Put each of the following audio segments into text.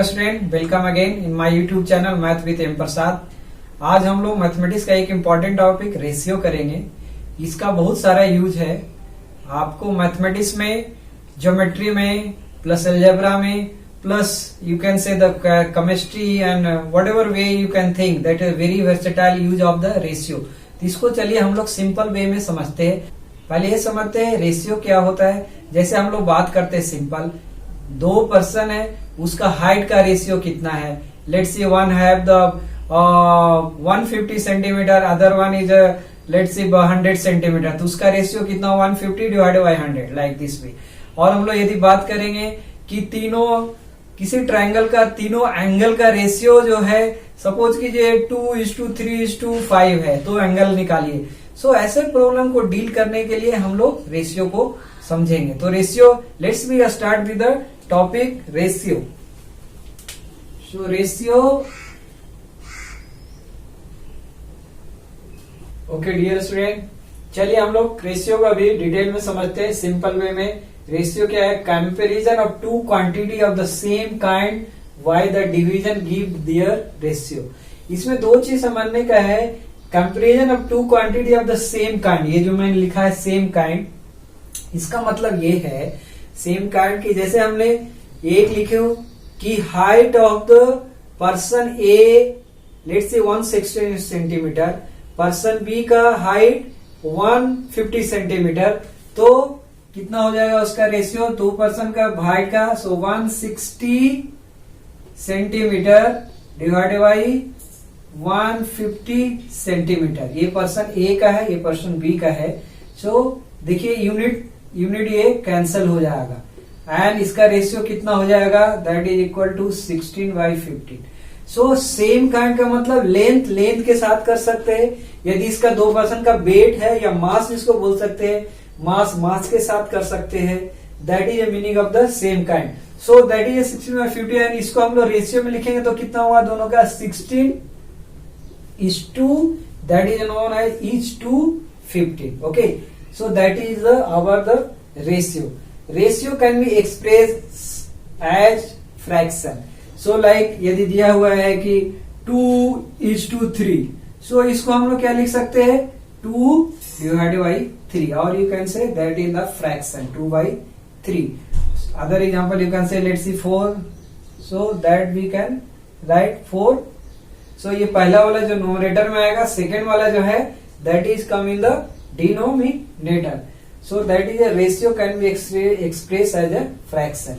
Student, welcome again in my YouTube channel math with M Prasad. आज हम लोग mathematics का एक इम्पॉर्टेंट टॉपिक रेशियो करेंगे। इसका बहुत सारा यूज है आपको मैथमेटिक्स में, ज्योमेट्री में, प्लस अलजेब्रा में, प्लस यू कैन से the chemistry and what ever way you can think that is very versatile use of the ratio. इसको चलिए हम लोग सिंपल वे में समझते हैं। पहले ये समझते हैं रेशियो क्या होता है। जैसे हम लोग बात करते हैं सिंपल, दो पर्सन है, उसका हाइट का रेशियो कितना है। Let's see one have the 150 centimetre, other one is let's see 100 centimetre, तो उसका रेशियो कितना 150 divided by 100 like this way. और हम लोग यदि बात करेंगे कि तीनों किसी ट्रायंगल का तीनों एंगल का रेशियो जो है, सपोज कीजिए 2:3:5 है, तो एंगल निकालिए। सो ऐसे प्रॉब्लम को डील करने के लिए हम लोग रेशियो को समझेंगे। तो ratio, let's be start with the topic ratio. So ratio, okay dear student, चलिए हम लोग रेशियो को अभी डिटेल में समझते हैं सिंपल वे में। रेशियो क्या है? Comparison of two quantity of the same kind why the division give their ratio. इसमें दो चीज समझने का है। Comparison of two quantity of the same kind, ये जो मैंने लिखा है सेम काइंड, इसका मतलब ये है सेम काइंड की, जैसे हमने एक लिखे हो कि height of the person A let's say 160 centimetre, person B का हाइट 150 सेंटीमीटर, तो कितना हो जाएगा उसका रेशियो दो पर्सन का हाइट का। सो 160 सेंटीमीटर डिवाइडेड बाई 150 सेंटीमीटर। ये पर्सन ए का है, ये पर्सन बी का है। सो देखिए यूनिट ये कैंसिल हो जाएगा एंड इसका रेशियो कितना हो जाएगा, that is equal to 16/15। So same kind का मतलब लेंथ के साथ कर सकते हैं। यदि इसका दो पर्सन का वेट है या मास जिसको बोल सकते हैं, मास के साथ कर सकते हैं। That is the meaning of the same kind. So that is 16/50 and इसको हम लोग रेशियो में लिखेंगे तो कितना हुआ दोनों का 16:, that is known as each to 15। Okay, so that is our the ratio. Ratio can be expressed as fraction. So like यदि दिया हुआ है कि 2:3, so इसको हम लोग क्या लिख सकते हैं 2/3, और you can say that is the fraction 2/3. Other example you can say let's see 4, so that we can write 4. So ये पहला वाला जो न्यूमरेटर में आएगा, सेकेंड वाला जो है that is come in the denominator. So that is a ratio can be expressed as a fraction.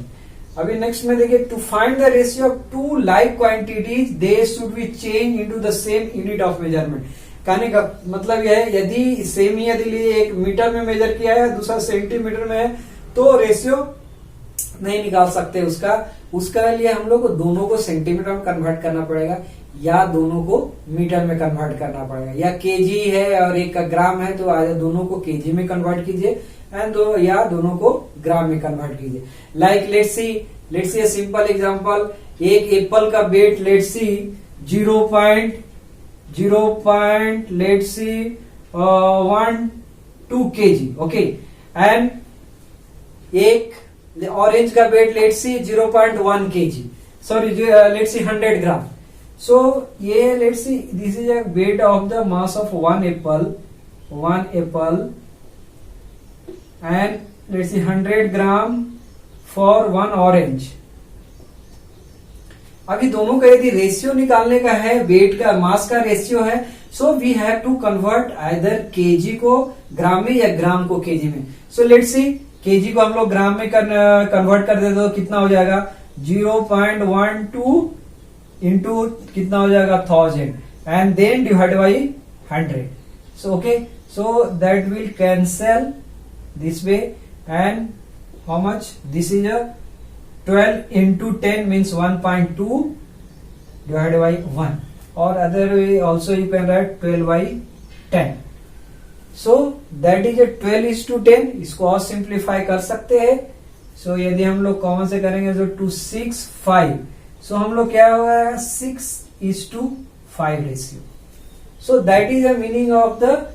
अभी नेक्स्ट में देखिए, to find the ratio of two like quantities they should be change into the same unit of measurement. कहने का मतलब यह है यदि same ही यदि एक मीटर में मेजर किया है, दूसरा सेंटीमीटर में है, तो रेशियो नहीं निकाल सकते उसका लिए हम लोग को दोनों को सेंटीमीटर में कन्वर्ट करना पड़ेगा या दोनों को मीटर में कन्वर्ट करना पड़ेगा। या केजी है और एक का ग्राम है, तो दोनों को केजी में कन्वर्ट कीजिए एंड या दोनों को ग्राम में कन्वर्ट कीजिए। Like let's see a simple example, एक एप्पल का weight let's see 0.12 kg। Okay, and एक ऑरेंज का weight let's see 0.1 kg, sorry let's see 100 gram. So ये let's see, this is a weight of the mass of one apple and let's see 100 gram for one orange। अभी दोनों का यदि ratio निकालने का है, वेट का मास का रेशियो है, so we have to convert either KG को ग्राम में या ग्राम को केजी में। सो लेट्स सी, केजी को हम लोग ग्राम में कन्वर्ट कर दे तो कितना हो जाएगा 0.12 इंटू कितना हो जाएगा 1000 and then divide by 100। So okay, so that will cancel this way and how much this is 12 into 10 means 1.2 divide by 1, और other way also you can write 12/10। So that is 12:10। इसको और simplify कर सकते हैं। सो यदि हम लोग common से करेंगे तो 265, सो हम लोग क्या होगा 6:5 ratio. So that is the meaning of the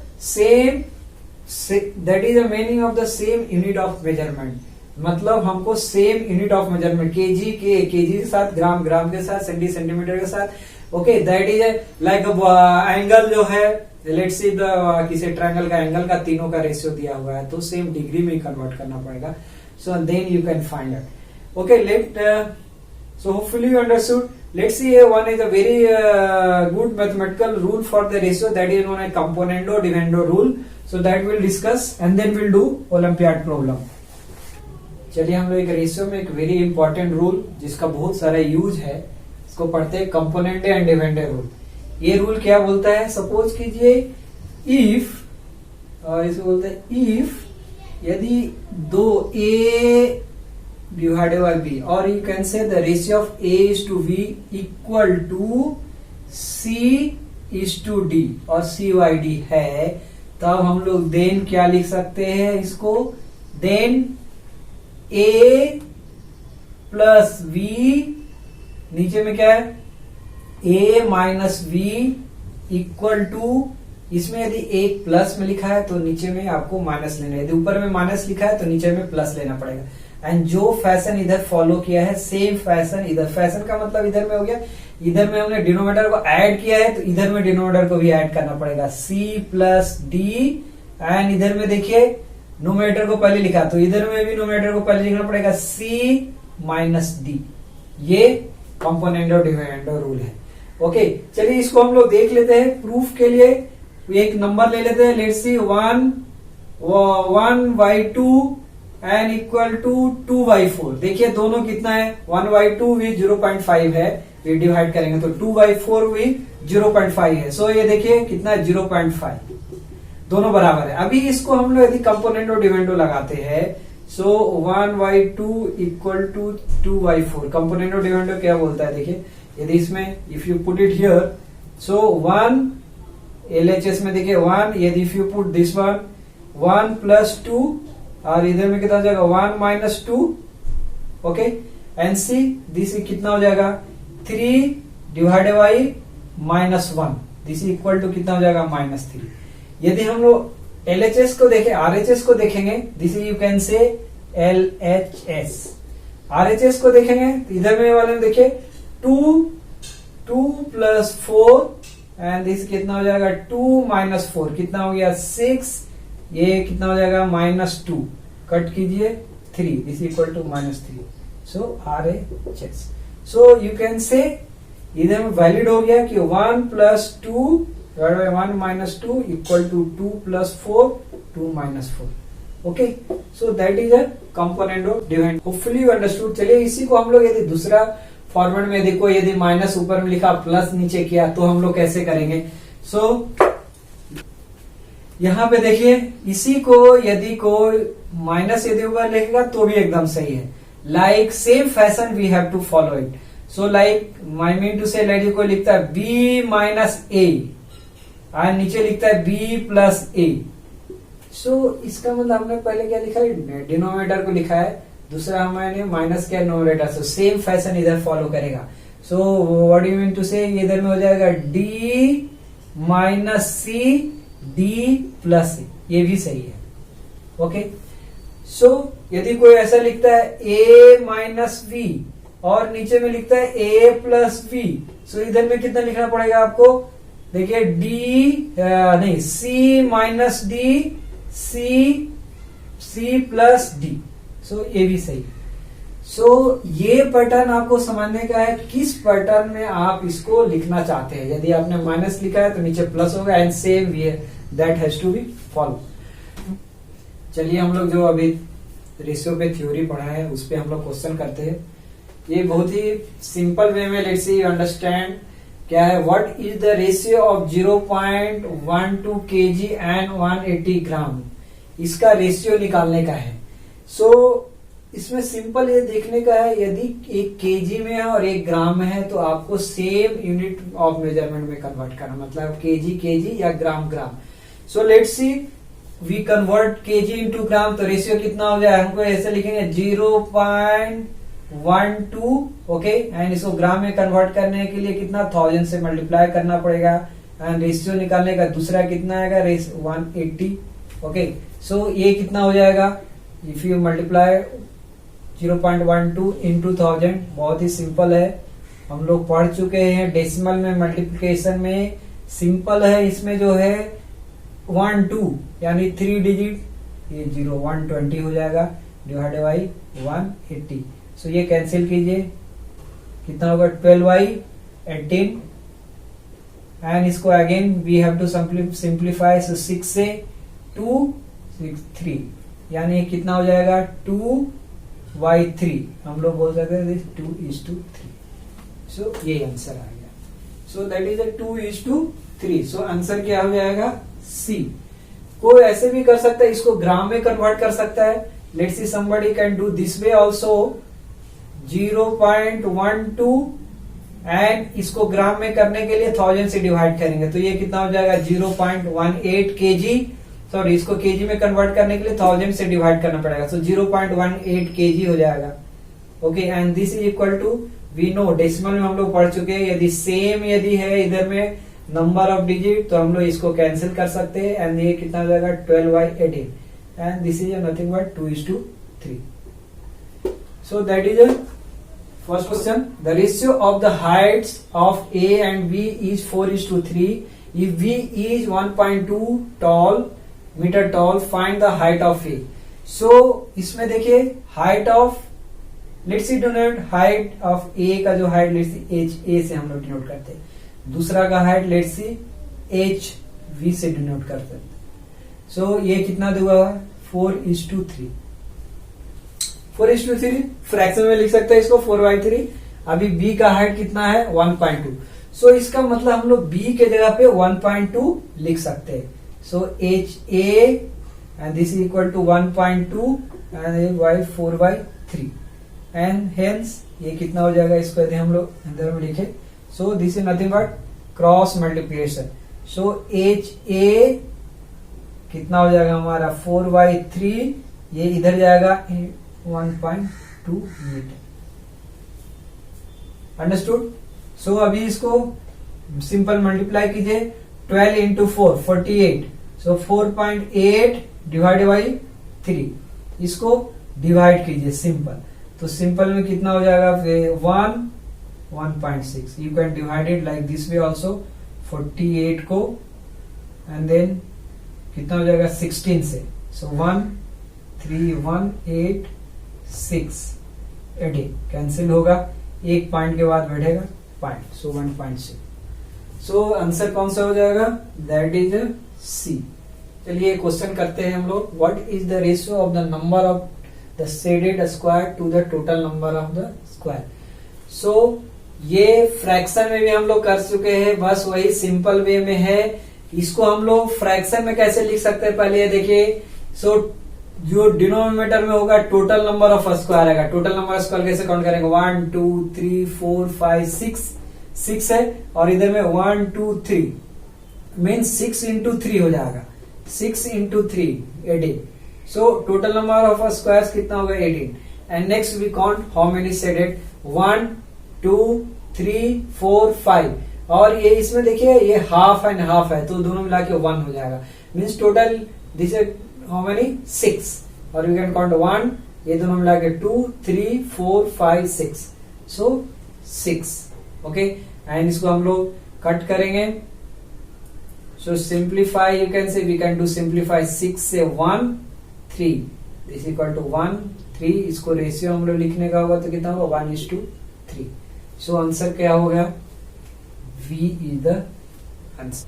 same unit of measurement. मतलब हमको same unit of measurement KG के साथ, ग्राम के साथ, सेंटीमीटर के साथ। Okay, that is like angle जो है, लेट्स सी किसी ट्रायंगल का एंगल का तीनों का रेशियो दिया हुआ है तो सेम डिग्री में कन्वर्ट करना पड़ेगा। So then you can find it. Okay, so hopefully you understood. Let's see, one is a very good mathematical rule for the ratio, that is known as componendo dividendo rule. So that we'll discuss and then we'll do Olympiad problem. चलिए हम लोग एक ratio में एक very important rule जिसका बहुत सारा use है, इसको पढ़ते हैं, कंपोनेंडे एंड डिविडेंडे रूल। ये रूल क्या बोलता है? सपोज कीजिए इफ, और इसको बोलते हैं इफ यदि दो ए divided by b, or you can say the ratio of a is to b equal to c is to d और c by d है, तब हम लोग देन क्या लिख सकते हैं इसको? देन a प्लस v, नीचे में क्या है? a minus v equal to, इसमें यदि एक प्लस में लिखा है तो नीचे में आपको माइनस लेना है, यदि ऊपर में माइनस लिखा है तो नीचे में प्लस लेना पड़ेगा। एंड जो फैशन इधर फॉलो किया है सेम फैशन इधर, फैशन का मतलब इधर में हो गया, इधर में हमने डिनोमिनेटर को ऐड किया है तो इधर में डिनोमिनेटर को भी ऐड करना पड़ेगा, c प्लस डी, एंड इधर में देखिए नोमिनेटर को पहले लिखा तो इधर में भी नोमिनेटर को पहले लिखना पड़ेगा c माइनस डी। ये कंपोनेंडो डिविडेंडो रूल है। ओके, चलिए इसको हम लोग देख लेते हैं प्रूफ के लिए। एक नंबर ले लेते हैं, लेट्स सी 1/2 एन इक्वल टू 2/4। देखिए दोनों कितना है? 1/2 भी 0.5 है, ये डिवाइड करेंगे तो 2/4 भी 0.5 है। सो ये देखिए कितना है? 0.5, दोनों बराबर है। अभी इसको हम लोग यदि कंपोनेंडो डिविडेंडो लगाते हैं, so 1/2 equal to 2/4। Componendo dividendo क्या बोलता है? देखिए यदि इसमें if you put it here, so 1 LHS में देखिए 1, यदि if you put this 1 plus 2, और इधर में कितना हो जाएगा? 1 minus 2। Okay, and see this कितना हो जाएगा? 3 divided by -1, this equal to कितना हो जाएगा? -3। यदि हम लोग LHS को देखें, RHS को देखेंगे, दिस यू कैन से LHS। RHS को देखेंगे तो इधर में वाले में देखिए 2 प्लस 4, एंड दिस कितना हो जाएगा? 2 माइनस 4 कितना हो गया? 6। ये कितना हो जाएगा? -2, कट कीजिए 3, this equal to -3। So RHS। So you can say इधर में वैलिड हो गया कि 1 plus 2 divided by 1 minus 2 equal to 2 plus 4, 2 minus 4। Okay, so that is a componendo dividendo. Hopefully you understood. चलिए इसी को हम लोग यदि दूसरा फॉर्मेट में देखो, यदि माइनस ऊपर में लिखा प्लस नीचे किया तो हम लोग कैसे करेंगे? सो यहाँ पे देखिए, इसी को यदि कोई माइनस यदि ऊपर लिखेगा तो भी एकदम सही है। Like same fashion we have to follow it. So like I mean to say, like कोई लिखता है b माइनस a और नीचे लिखता है b प्लस a। सो इसका मतलब हमने पहले क्या लिखा है? डिनोमिनेटर को लिखा है, दूसरा हमने माइनस क्या? नोमिनेटर। सो सेम फैशन इधर फॉलो करेगा। So what do you mean to say, इधर में हो जाएगा d minus c d plus A, ये भी सही है। ओके, सो यदि कोई ऐसा लिखता है a माइनस v और नीचे में लिखता है a प्लस v, सो इधर में कितना लिखना पड़ेगा आपको? देखिए नहीं, c minus d, c plus d। सो ये भी सही है। सो ये पैटर्न आपको समझने का है, किस पैटर्न में आप इसको लिखना चाहते हैं। यदि आपने माइनस लिखा है तो नीचे प्लस होगा, and same way that has to be follow. चलिए हम लोग जो अभी रेशियो पे थ्योरी पढ़ा है उस पे हम लोग क्वेश्चन करते हैं। ये बहुत ही सिंपल वे में लेट्स सी अंडरस्टैंड क्या है। What is the ratio of 0.12 kg and 180 ग्राम, इसका रेशियो निकालने का है। सो इसमें सिंपल ये देखने का है, यदि एक केजी में है और एक ग्राम में है तो आपको सेम यूनिट ऑफ मेजरमेंट में कन्वर्ट करना, मतलब केजी या gram. So let's see we convert kg into gram, तो रेशियो कितना हो जाए? हमको ऐसे लिखेंगे 0.12। ओके, एंड इसको ग्राम में कन्वर्ट करने के लिए कितना? 1000 से मल्टीप्लाई करना पड़ेगा, एंड रेशियो निकालने का दूसरा कितना आएगा? 180। ओके, सो ये कितना हो जाएगा? इफ यू मल्टीप्लाई 0.12 इंटू 1000, बहुत ही सिंपल है, हम लोग पढ़ चुके हैं। डेसिमल में मल्टीप्लिकेशन में सिंपल है, इसमें जो है 1 2 यानी 3 डिजिट, ये 0 120 हो जाएगा डिवाइडेड बाई 180। सो ये कैंसिल कीजिए, कितना होगा 12/18, एंड इसको again we have to simplify. So 6 से 2 6 3 यानी कितना हो जाएगा 2/3, हम लोग बोल सकते हैं 2:3। सो ये आंसर आ गया। सो दैट इज 2:3। सो आंसर क्या हो जाएगा सी। कोई ऐसे भी कर सकता है, इसको ग्राम में कन्वर्ट कर सकता है। Let's see somebody can do this way also, 0.12 and इसको ग्राम में करने के लिए 1000 से डिवाइड करेंगे, तो ये कितना हो जाएगा 0.18 केजी। सॉरी, इसको केजी में कन्वर्ट करने के लिए 1000 से डिवाइड करना पड़ेगा, सो 0.18 केजी हो जाएगा। Okay, and this is equal to, we know decimal में हम लोग पढ़ चुके हैं, यदि सेम यदि है इधर में नंबर ऑफ डिजिट तो हम लोग इसको कैंसिल कर सकते हैं, एंड ये कितना हो जाएगा 12/18, and this is nothing but 2:3। So that is first question. The ratio of the heights of A and B is 4:3. If B is 1.2 meter tall, find the height of A. So इसमें देखिए height of, let's see denote height of A का जो height let's see H A से हम लोग denote करते हैं, दूसरा का height let's see H V से डिनोट करते हैं। So ये कितना हुआ 4:3। 4:3 फ्रैक्शन में लिख सकते हैं इसको 4/3। अभी B का हाइट कितना है 1.2, सो इसका मतलब हम लोग B के जगह पे 1.2 लिख सकते हैं। So HA and this is equal to 1.2 and y 4/3, and hence ये कितना हो जाएगा, इसको यदि हम लोग अंदर में लिखे, सो this is nothing but cross multiplication. So HA कितना हो जाएगा हमारा 4/3, ये इधर जाएगा 1.2 मीटर। अंडरस्टूड। सो अभी इसको सिंपल मल्टीप्लाई कीजिए, 12 इंटू 4 48, सो 4.8 डिवाइड बाई 3, इसको डिवाइड कीजिए सिंपल, तो सिंपल में कितना हो जाएगा 1.6। You can divide it like this way also, 48 को एंड देन कितना हो जाएगा 16 से, सो 1 3 1 8 6 18 कैंसिल होगा, एक पॉइंट के बाद बैठेगा पॉइंट, सो 1.6। सो आंसर कौन सा हो जाएगा, दैट इज सी। चलिए क्वेश्चन करते हैं हम लोग, what is the ratio of the number of the shaded square to the total number of the square. So ये फ्रैक्शन में भी हम लोग कर चुके हैं, बस वही सिंपल वे में है। इसको हम लोग फ्रैक्शन में कैसे लिख सकते हैं, पहले ये देखिए। सो जो डिनोमिनेटर में होगा टोटल नंबर ऑफ स्क्वायर आएगा, टोटल नंबर ऑफ स्क्वायर कैसे काउंट करेंगे 1 2 3 4 5 6 है, और इधर में 1 2 3 मीन 6 इंटू 3 हो जाएगा, 6 into 3 18। So total number of squares कितना होगा 18, and next we count how many shaded 1 2 3 4 5, और ये इसमें देखिए ये हाफ एंड हाफ है, तो दोनों मिला के 1 हो जाएगा, means total this is how many 6, और यू कैन काउंट 1, ये दोनों मिला के 2 3 4 5 6, सो 6। ओके, एंड इसको हम लोग कट करेंगे। So simplify, you can say we can do simplify 6 से 1 3 दिस इक्वल टू 1 3, इसको रेशियो हम लोग लिखने का होगा तो कितना होगा 1:3। सो आंसर क्या हो गया, V is the answer.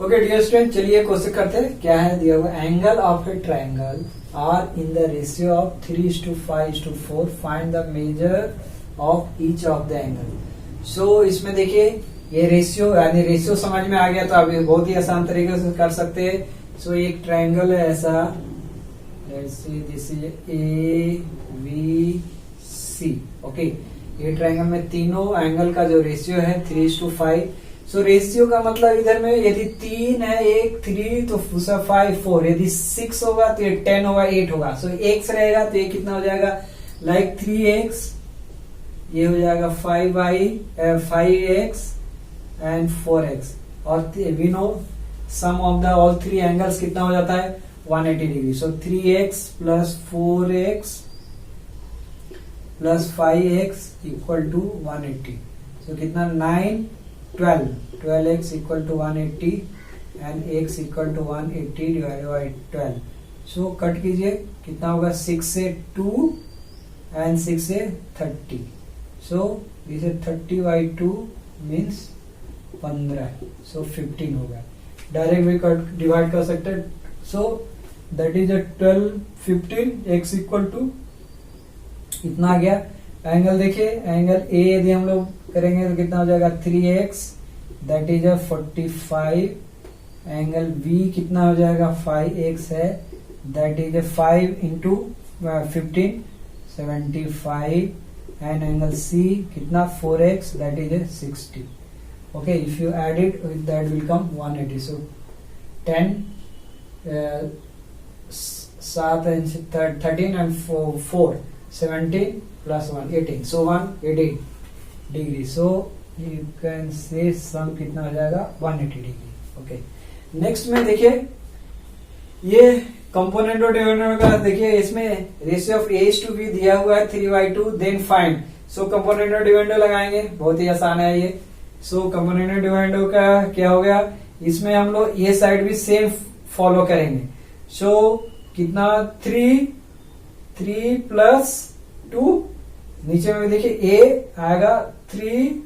Okay dear student, चलिए क्वेश्चन करते हैं, क्या है दिया हुआ, angle of a triangle are in the ratio of 3:5:4, find the measure of each of the angle. So इसमें देखिए ये रेशियो, यानी रेशियो समझ में आ गया तो आप बहुत ही आसान तरीके से कर सकते हैं। सो एक ट्रायंगल है ऐसा, दिस इज ABC। ओके, ये ट्रायंगल में तीनों एंगल का जो रेशियो है 3:5। सो रेशियो का मतलब इधर में यदि 3 है, एक 3 तो 5 4, यदि 6 होगा तो ये 10 होगा 8 होगा। सो x रहेगा तो ये कितना हो जाएगा लाइक 3x, ये हो जाएगा 5x एंड 4x, और we know sum of the all 3 angles कितना हो जाता है 180 degree. So 3x plus 4x plus 5x equal to 180। So कितना 9 12 12x equal to 180 and x equal to 180 divided by 12। So cut कीजिए, कितना होगा 6 से 2 एंड 6 से 30। So this is 30 by 2 means 15। So 15 होगा। डायरेक्ट भी कट डिवाइड कर सकते हैं। So that is 12 15 x equal to इतना आ गया। एंगल देखिए, एंगल ए यदि हम लोग करेंगे तो कितना हो जाएगा 3x, that is 45। Angle B कितना हो जाएगा 5x है, that is 5 into 15 75। And angle C कितना 4x, that is 60। Okay, if you add it that will come 180। So 10 13 and 4 17 plus 1 18। so 180 degree. So you can say sum कितना हो जाएगा 180 degree. Okay, next में देखिए ये component और dividend का देखिए, इसमें ratio of age to be दिया हुआ है 3/2, देन फाइंड। सो कंपोनेंट और डिविडेंड लगाएंगे, बहुत ही आसान है ये। सो कंपोनेंट और डिविडेंड का क्या हो गया, इसमें हम लोग ये साइड भी सेम फॉलो करेंगे। सो कितना 3 प्लस 2, नीचे में देखिए a आएगा 3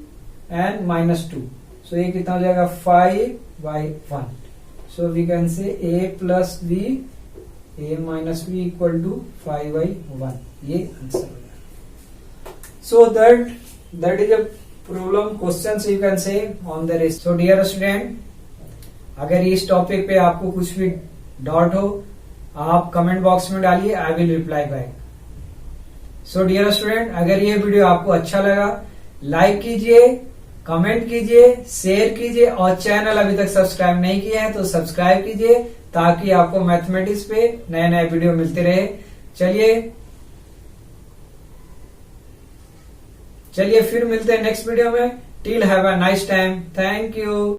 एंड -2। सो ये कितना हो जाएगा 5/1। So we can say a plus b, a minus b equal to 5/1। ये आंसर हो जाएगा। So that is a problem question you can say on the rest. So dear student, अगर इस टॉपिक पे आपको कुछ भी डाउट हो आप कमेंट बॉक्स में डालिए, I will reply back. So dear student, अगर ये वीडियो आपको अच्छा लगा लाइक कीजिए, कमेंट कीजिए, शेयर कीजिए और चैनल अभी तक सब्सक्राइब नहीं किया है तो सब्सक्राइब कीजिए ताकि आपको मैथमेटिक्स पे नए नए वीडियो मिलते रहे। चलिए फिर मिलते हैं नेक्स्ट वीडियो में। Till have a nice time. Thank you.